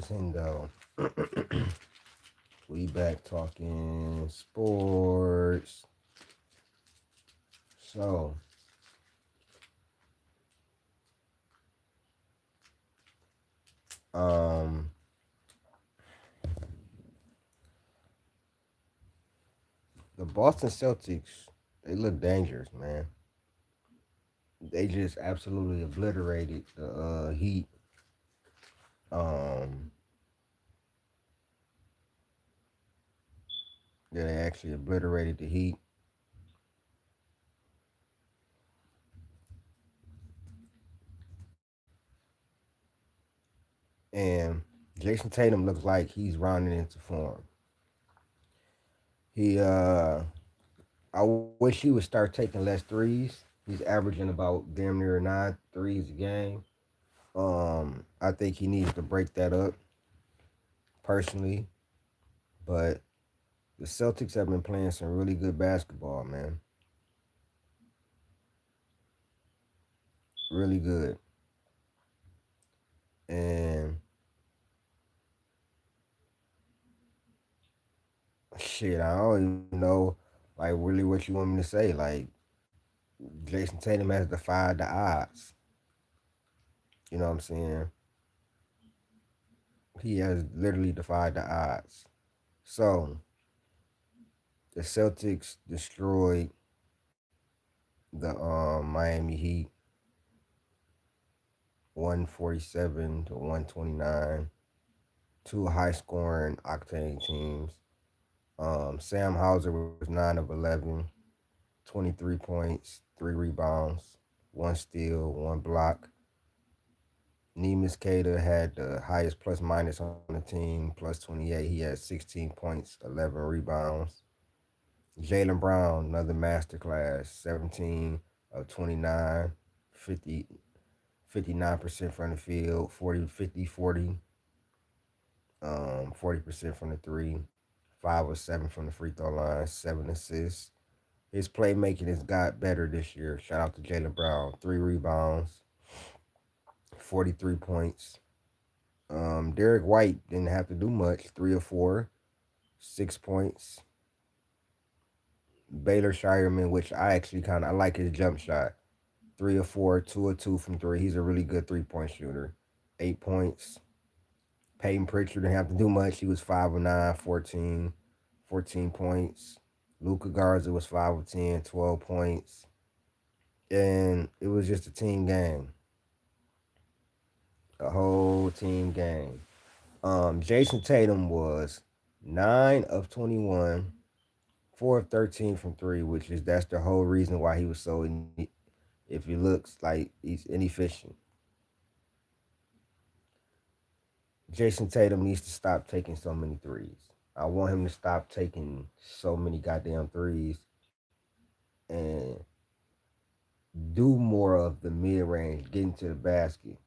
Nintendo. We back talking sports. So, um, the Boston Celtics, they look dangerous, man. They just absolutely obliterated the Heat. Um, yeah, they actually obliterated the Heat. And Jason Tatum looks like he's rounding into form. He I wish he would start taking less threes. He's averaging about damn near 9 threes a game. I think he needs to break that up personally. But the Celtics have been playing some really good basketball, man. Really good. And shit, I don't even know like really what you want me to say. Like Jason Tatum has defied the odds. You know what I'm saying? He has literally defied the odds. So the Celtics destroyed the Miami Heat 147-129. Two high scoring octane teams. Sam Hauser was 9 of 11, 23 points, 3 rebounds, 1 steal, 1 block. Neemias Queta had the highest plus minus on the team, plus 28. He had 16 points, 11 rebounds. Jalen Brown, another masterclass, 17 of 29, 50, 59% from the field, 40, 50, 40, 40% from the three, 5 or 7 from the free throw line, 7 assists. His playmaking has got better this year. Shout out to Jalen Brown. 3 rebounds, 43 points. Derek White didn't have to do much. 3 or 4, 6 points. Baylor Shireman, which I actually I like his jump shot. 3 or 4, 2 or 2 from three. He's a really good 3 point shooter. 8 points. Peyton Pritchard didn't have to do much. He was 5 of 9, 14 points. Luka Garza was 5 of 10, 12 points. And it was just a team game. A whole team game. Jason Tatum was 9 of 21, 4 of 13 from three, which is that's the whole reason why he was so. If he looks like he's inefficient, Jason Tatum needs to stop taking so many threes. I want him to stop taking so many goddamn threes and do more of the mid range, getting to the basket.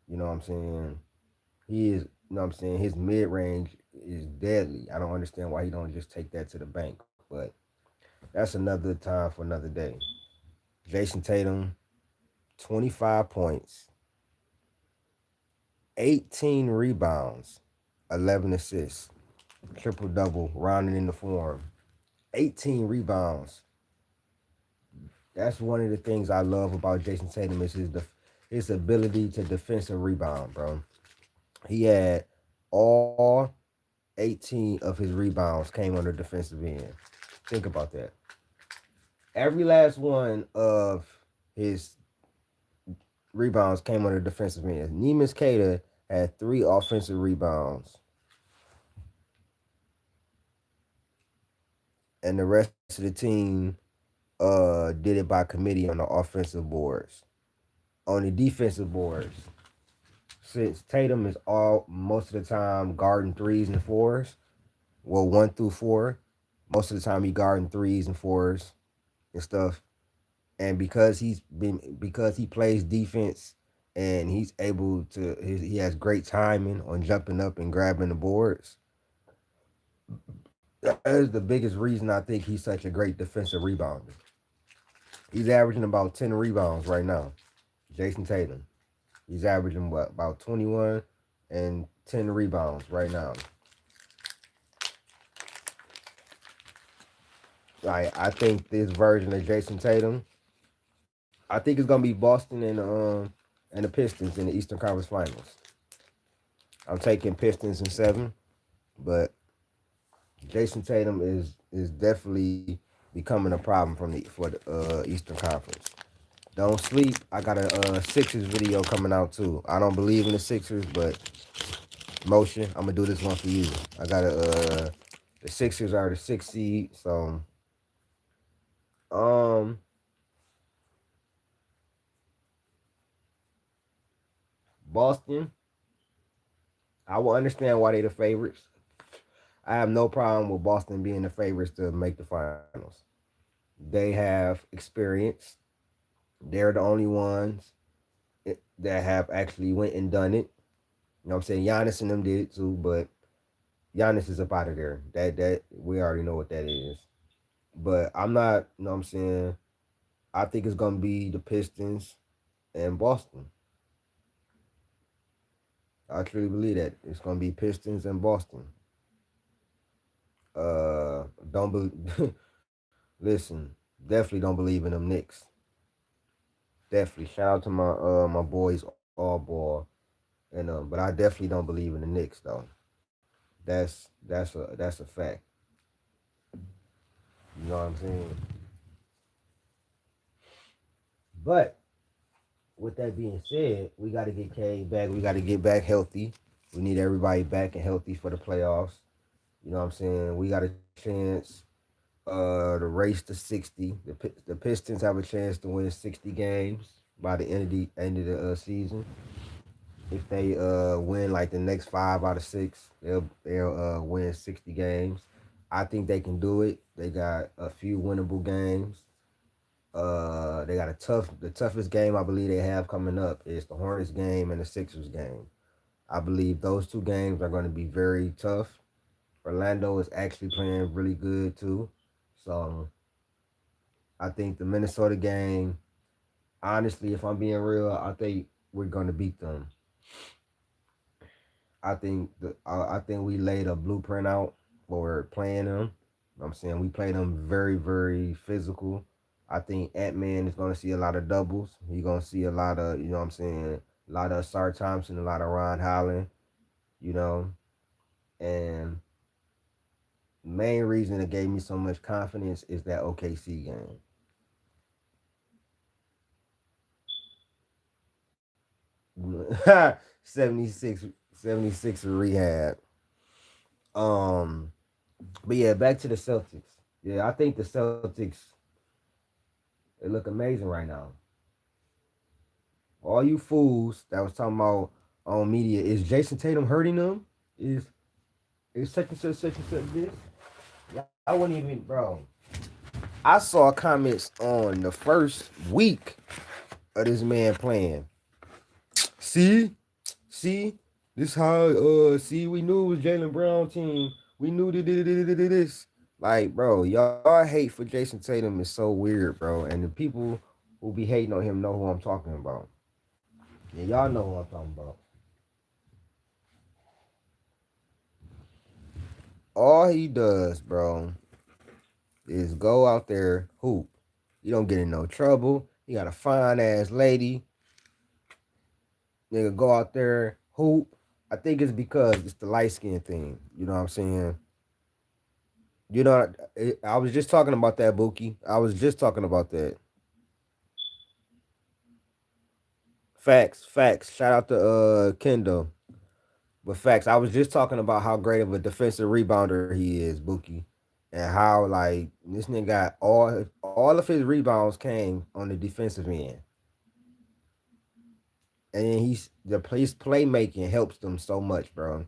You know what I'm saying? He is, you know what I'm saying? His mid range is deadly. I don't understand why he don't just take that to the bank. But that's another time for another day. Jason Tatum, 25 points, 18 rebounds, 11 assists, triple double, rounding in the form. 18 rebounds. That's one of the things I love about Jason Tatum is his ability to defensive rebound, bro. He had all 18 of his rebounds came on the defensive end. Think about that. Every last one of his rebounds came on the defensive end. Neemias Queta had 3 offensive rebounds, and the rest of the team did it by committee on the offensive boards. On the defensive boards, since Tatum is all most of the time guarding threes and fours, well 1 through 4, most of the time he guarding threes and fours and stuff. And because he plays defense and he's able to he has great timing on jumping up and grabbing the boards. That is the biggest reason I think he's such a great defensive rebounder. He's averaging about 10 rebounds right now. Jason Tatum. He's averaging what about 21 and 10 rebounds right now. Like I think this version of Jason Tatum, I think it's gonna be Boston and the Pistons in the Eastern Conference Finals. I'm taking Pistons in 7, but Jason Tatum is definitely becoming a problem for the Eastern Conference. Don't sleep. I got a Sixers video coming out too. I don't believe in the Sixers, but motion. I'm gonna do this one for you. I got a the Sixers are the 6th seed, so um Boston. I will understand why they the favorites. I have no problem with Boston being the favorites to make the finals. They have experience. They're the only ones that have actually went and done it. You know what I'm saying? Giannis and them did it too, but Giannis is up out of there. That we already know what that is. But I'm not, you know what I'm saying? I think it's gonna be the Pistons and Boston. I truly believe that. It's gonna be Pistons and Boston. Don't be listen, definitely don't believe in them Knicks. Definitely. Shout out to my boys all ball. And but I definitely don't believe in the Knicks though. That's a fact. You know what I'm saying? But with that being said, we got to get Cade back. We got to get back healthy. We need everybody back and healthy for the playoffs. You know what I'm saying? We got a chance to race to 60. The Pistons have a chance to win 60 games by the end of the season. If they win like the next 5 out of 6, they'll win 60 games. I think they can do it. They got a few winnable games. They got the toughest game I believe they have coming up is the Hornets game and the Sixers game. I believe those 2 games are going to be very tough. Orlando is actually playing really good too, so I think the Minnesota game. Honestly, if I'm being real, I think we're going to beat them. I think we laid a blueprint out for playing them. I'm saying we played them very very physical. I think Ant Man is gonna see a lot of doubles. He's gonna see a lot of you know what I'm saying a lot of Sar Thompson, a lot of Ron Holland. You know, and main reason it gave me so much confidence is that OKC game. 76, 76 rehab. Um, but yeah, back to the Celtics. Yeah, I think the Celtics they look amazing right now. All you fools that was talking about on media is Jason Tatum hurting them? Is such and such this? I wouldn't even, bro. I saw comments on the first week of this man playing. See, see, this how see we knew it was Jalen Brown team. We knew this. Like, bro, y'all hate for Jason Tatum is so weird, bro. And the people who be hating on him know who I'm talking about. Yeah, y'all know who I'm talking about. All he does, bro, is go out there hoop. You don't get in no trouble. You got a fine ass lady. Nigga go out there hoop. I think it's because it's the light skin thing. You know what I'm saying? You know, I was just talking about that, Buki. I was just talking about that. Facts, facts. Shout out to Kendo. But facts, I was just talking about how great of a defensive rebounder he is, Buki, and how like this nigga got all of his rebounds came on the defensive end, and then his playmaking helps them so much, bro.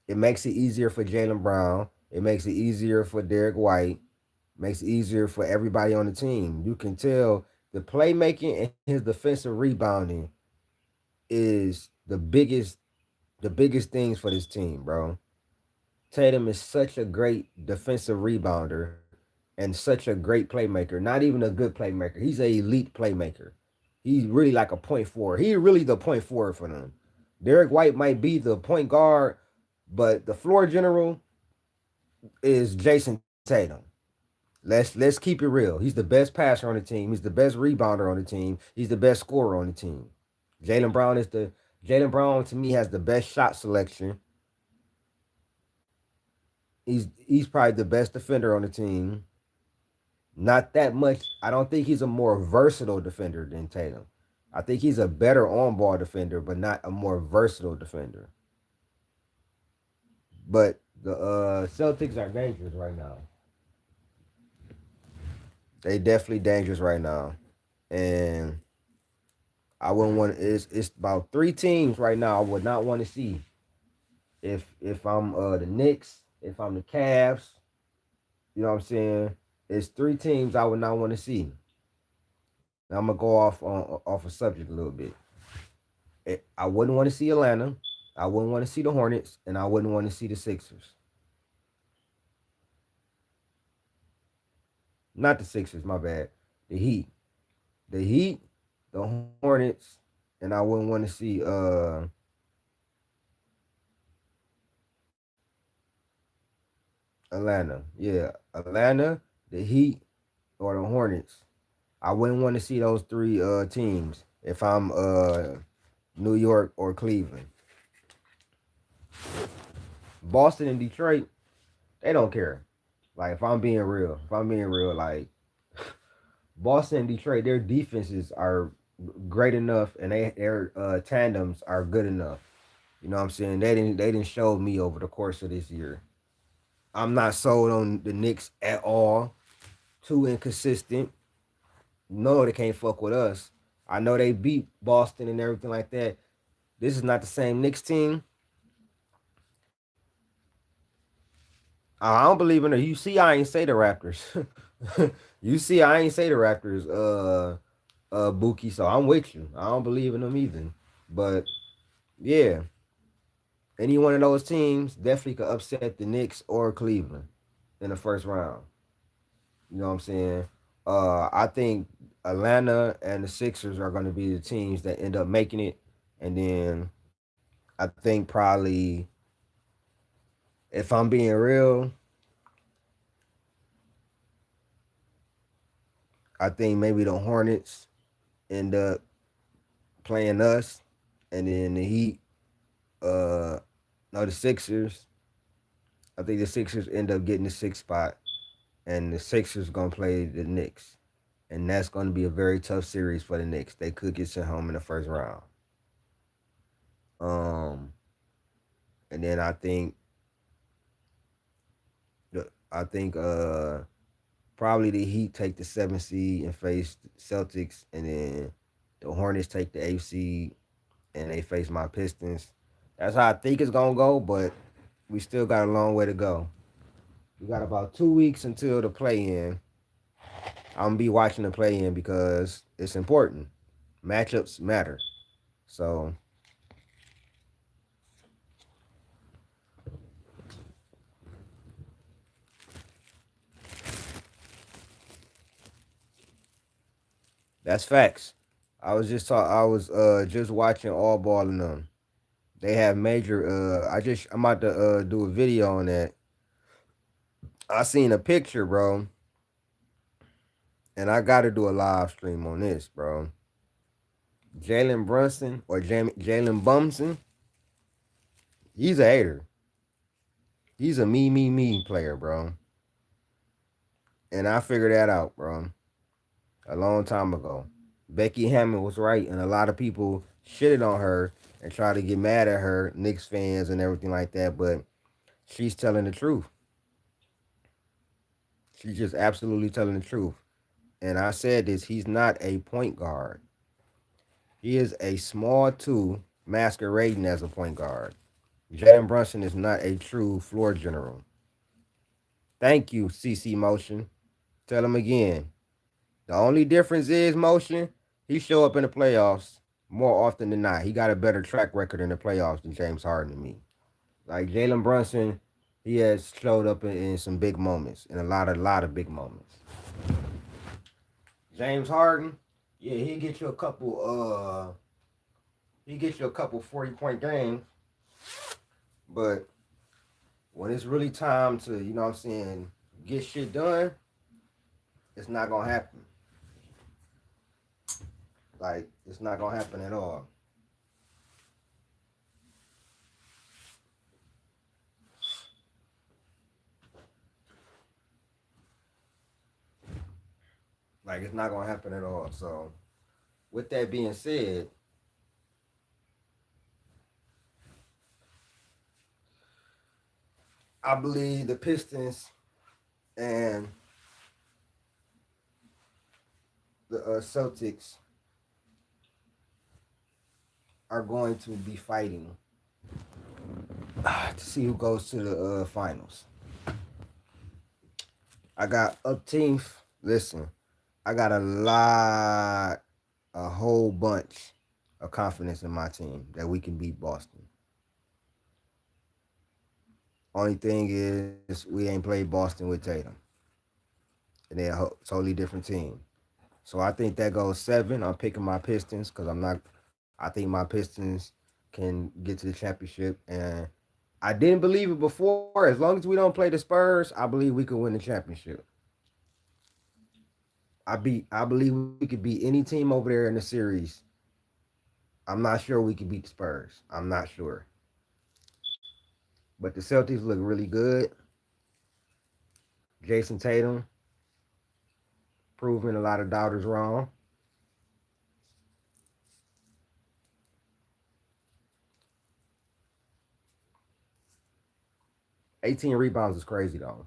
It makes it easier for Jalen Brown. It makes it easier for Derek White. Makes it easier for everybody on the team. You can tell the playmaking and his defensive rebounding is the biggest things for this team, bro. Tatum is such a great defensive rebounder and such a great playmaker. Not even a good playmaker. He's an elite playmaker. He's really like a point forward. He's really the point forward for them. Derek White might be the point guard, but the floor general is Jason Tatum. Let's keep it real. He's the best passer on the team. He's the best rebounder on the team. He's the best scorer on the team. Jalen Brown is the Jalen Brown to me has the best shot selection. He's probably the best defender on the team. Not that much. I don't think he's a more versatile defender than Tatum. I think he's a better on ball defender, but not a more versatile defender. But the Celtics are dangerous right now. They definitely dangerous right now, and I wouldn't want. It's about three teams right now I would not want to see. If I'm the Knicks, if I'm the Cavs, you know what I'm saying. It's three teams I would not want to see. Now I'm gonna go off a subject a little bit. I wouldn't want to see Atlanta. I wouldn't want to see the Hornets, and I wouldn't want to see the Sixers. Not the Sixers, my bad. The Heat. The Heat, the Hornets, and I wouldn't want to see Atlanta. Yeah, Atlanta, the Heat, or the Hornets. I wouldn't want to see those three teams if I'm New York or Cleveland. Boston and Detroit, they don't care. Like if I'm being real, like Boston and Detroit, their defenses are great enough, and their tandems are good enough. You know what I'm saying? They didn't show me over the course of this year. I'm not sold on the Knicks at all. Too inconsistent. No, they can't fuck with us. I know they beat Boston and everything like that. This is not the same Knicks team. I don't believe in it. You see, I ain't say the Raptors. You see, I ain't say the Raptors. Buki. So I'm with you. I don't believe in them either. But yeah, any one of those teams definitely could upset the Knicks or Cleveland in the first round. You know what I'm saying? I think Atlanta and the Sixers are going to be the teams that end up making it, and then I think probably if I'm being real, I think maybe the Hornets end up playing us, and then the Heat, uh, no, the Sixers. I think the Sixers end up getting the sixth spot, and the Sixers gonna play the Knicks, and that's gonna be a very tough series for the Knicks. They could get sent home in the first round. Um, and then I think probably the Heat take the seventh seed and face Celtics, and then the Hornets take the eighth seed and they face my Pistons. That's how I think it's gonna go, but we still got a long way to go. We got about 2 weeks until the play in. I'm gonna be watching the play in because it's important. Matchups matter. So that's facts. I was just watching All Ball and them. They have major I'm about to do a video on that. I seen a picture, bro, and I gotta do a live stream on this, bro. Jalen Brunson or Jalen Bumson, he's a hater. He's a me player, bro. And I figured that out, bro, a long time ago. Becky Hammond was right, and a lot of people shitted on her and tried to get mad at her, Knicks fans and everything like that. But she's telling the truth. She's just absolutely telling the truth. And I said this: he's not a point guard. He is a small two masquerading as a point guard. Jalen Brunson is not a true floor general. Thank you, CC Motion. Tell him again. The only difference is Motion. He show up in the playoffs more often than not. He got a better track record in the playoffs than James Harden to me. Like Jalen Brunson, he has showed up in some big moments, in a lot of big moments. James Harden, yeah, he'll get you a couple he gets you a couple 40-point games, but when it's really time to, you know what I'm saying, get shit done, it's not gonna happen. Like it's not gonna happen at all. Like it's not gonna happen at all. So with that being said, I believe the Pistons and the Celtics are going to be fighting to see who goes to the finals. I got Upteenth. Listen, I got a whole bunch of confidence in my team that we can beat Boston. Only thing is, we ain't played Boston with Tatum, and they're a totally different team. So I think that goes 7. I'm picking my Pistons because I'm not. I think my Pistons can get to the championship, and I didn't believe it before. As long as we don't play the Spurs, I believe we could win the championship. I believe we could beat any team over there in the series. I'm not sure we could beat the Spurs. I'm not sure. But the Celtics look really good. Jason Tatum proving a lot of doubters wrong. 18 rebounds is crazy though.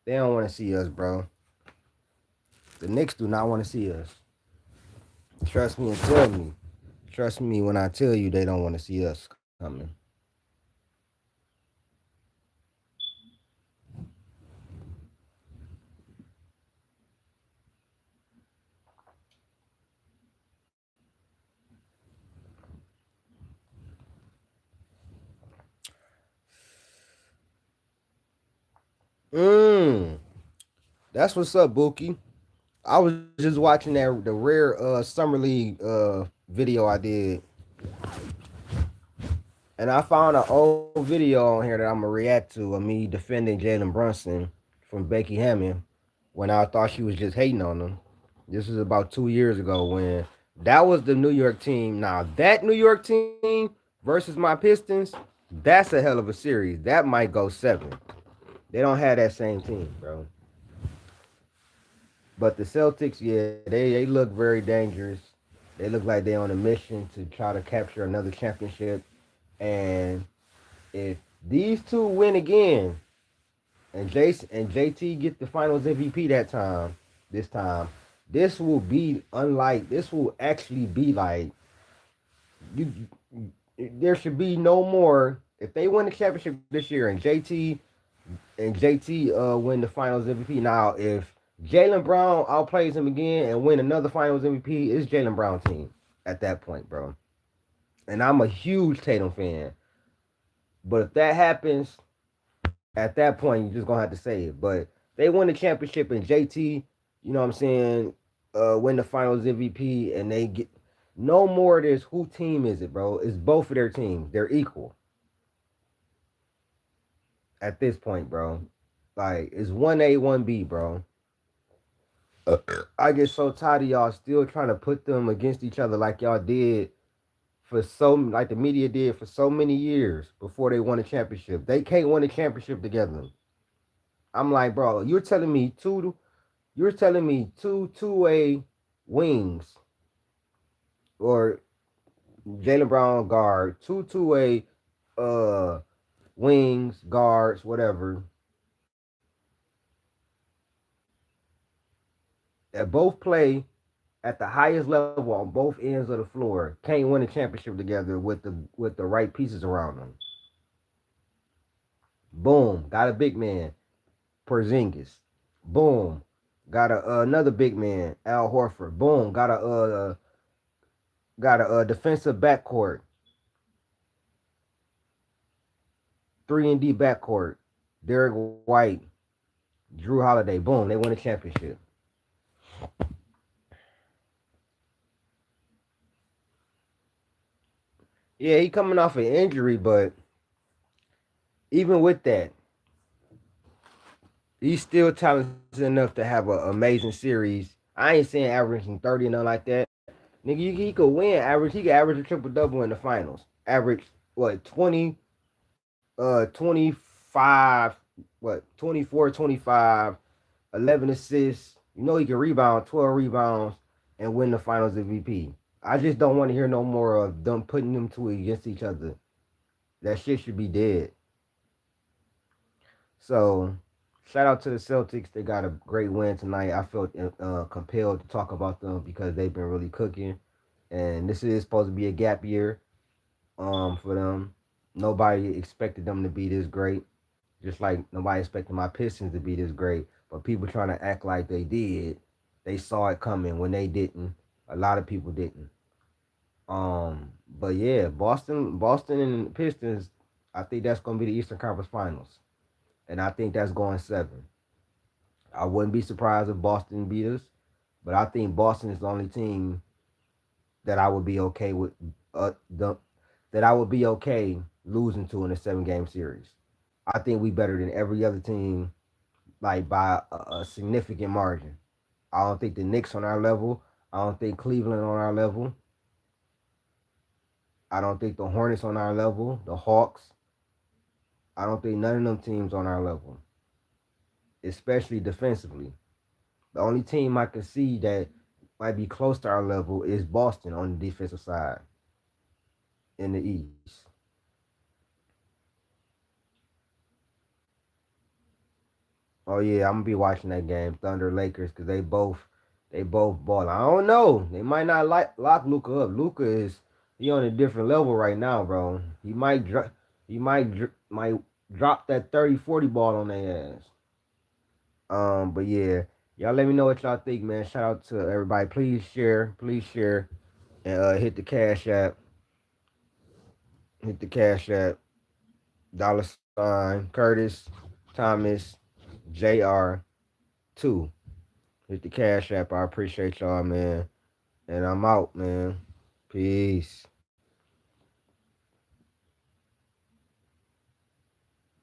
They don't want to see us, bro. The Knicks do not want to see us. Trust me and tell me. Trust me when I tell you they don't want to see us coming. Mmm. That's what's up, Bookie. I was just watching that the rare summer league video I did, and I found an old video on here that I'm gonna react to of me defending Jalen Brunson from Becky Hammond when I thought she was just hating on him. This was about 2 years ago when that was the New York team. Now that New York team versus my Pistons, that's a hell of a series. That might go 7. They don't have that same team, bro. But the Celtics, yeah, they look very dangerous. They look like they're on a mission to try to capture another championship. And if these two win again, and Jason and JT get the Finals MVP this time, this will be unlike. This will actually be like you. There should be no more. If they win the championship this year and JT win the Finals MVP. Now, if Jalen Brown outplays him again and win another Finals MVP, it's Jalen Brown team at that point, bro. And I'm a huge Tatum fan. But if that happens, at that point, you're just gonna have to say it. But they win the championship and JT, you know what I'm saying, win the Finals MVP, and they get no more of this. Who team is it, bro? It's both of their teams. They're equal at this point, bro. Like it's 1A, 1B, bro. I get so tired of y'all still trying to put them against each other like y'all did for like the media did for so many years before they won a championship. They can't win a championship together. I'm like, bro, you're telling me two-way wings or Jalen Brown guard, two-way uh wings, guards, whatever, that both play at the highest level on both ends of the floor can't win a championship together with the right pieces around them. Boom, got a big man, Porzingis. Boom, got another big man, Al Horford. Boom, got a defensive backcourt, 3-and-D backcourt. Derek White, Drew Holiday. Boom, they win a championship. Yeah, he coming off an injury, but even with that, he's still talented enough to have an amazing series. I ain't saying averaging 30 and nothing like that. Nigga, he could win average. He could average a triple double in the finals. Average what 20, 25, what 24, 25, 11 assists. You know he can rebound, 12 rebounds, and win the finals MVP. I just don't want to hear no more of them putting them two against each other. That shit should be dead. So, shout out to the Celtics. They got a great win tonight. I felt compelled to talk about them because they've been really cooking. And this is supposed to be a gap year for them. Nobody expected them to be this great. Just like nobody expected my Pistons to be this great. But people trying to act like they did. They saw it coming when they didn't. A lot of people didn't. But yeah, Boston and Pistons. I think that's gonna be the Eastern Conference Finals, and I think that's going seven. I wouldn't be surprised if Boston beat us, but I think Boston is the only team that I would be okay with. The that I would be okay losing to in a 7 game series. I think we better than every other team, like by a significant margin. I don't think the Knicks on our level. I don't think Cleveland on our level. I don't think the Hornets on our level. The Hawks. I don't think none of them teams on our level, especially defensively. The only team I can see that might be close to our level is Boston on the defensive side in the East. Oh yeah, I'm gonna be watching that game, Thunder Lakers, because they both ball. I don't know. They might not lock Luca up. Luca is he on a different level right now, bro. He might drop that 30-40 ball on their ass. But yeah, y'all let me know what y'all think, man. Shout out to everybody. Please share, and hit the cash app, hit the cash app, $ Curtis Thomas Jr. 2. Hit the cash app. I appreciate y'all, man. And I'm out, man. Peace.